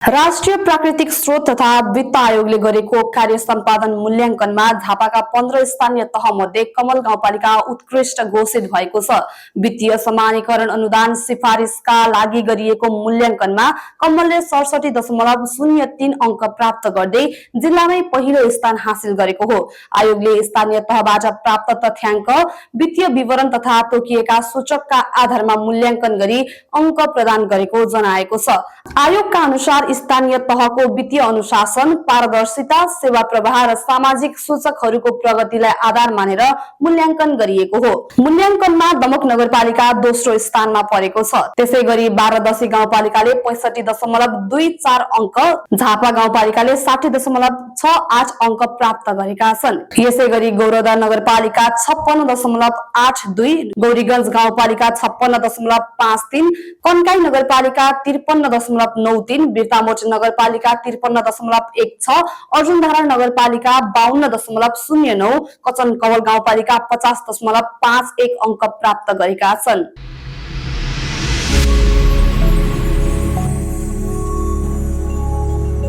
राष्ट्रिय प्राकृतिक स्रोत तथा वित्त आयोगले गरेको कार्य सम्पादन मूल्याङ्कनमा झापाका 15 स्थानीय तहमध्ये कमल गाउँपालिका उत्कृष्ट घोषित भएको छ। वित्तीय समानीकरण अनुदान सिफारिसका लागि गरिएको मूल्याङ्कनमा कमलले 67.03 अङ्क प्राप्त गर्दै जिल्लामै पहिलो स्थान हासिल गरेको हो। आयोगले स्थानीय तहबाट प्राप्त तथ्याङ्क, वित्तीय विवरण तथा तोकिएका सूचकका आधारमा मूल्याङ्कन गरी अङ्क प्रदान गरेको जनाएको छ। आयोगका अनुसार स्थानीय तहको वित्तीय अनुशासन, पारदर्शिता, सेवा प्रवाह र सामाजिक सूचकहरूको प्रगतिलाई आधार मानेर मूल्याङ्कन गरिएको हो। मूल्याङ्कनमा दमक नगरपालिका दोस्रो स्थानमा परेको छ। त्यसैगरी बारादशी गाउँपालिकाले 65.24 अङ्क, झापा गाउँपालिकाले 60.68 अङ्क प्राप्त गरेका छन्। यसैगरी गौरवदा नगरपालिका 56.82, गौरीगञ्ज गाउँपालिका 56.53, कन्काई नगरपालिका 53.93, बिर्तामोट नगरपालिका 53.16, अर्जुनधारा नगरपालिका 52.09, कचन कवल गाउँपालिका 50.51 अङ्क प्राप्त गरेका छन्।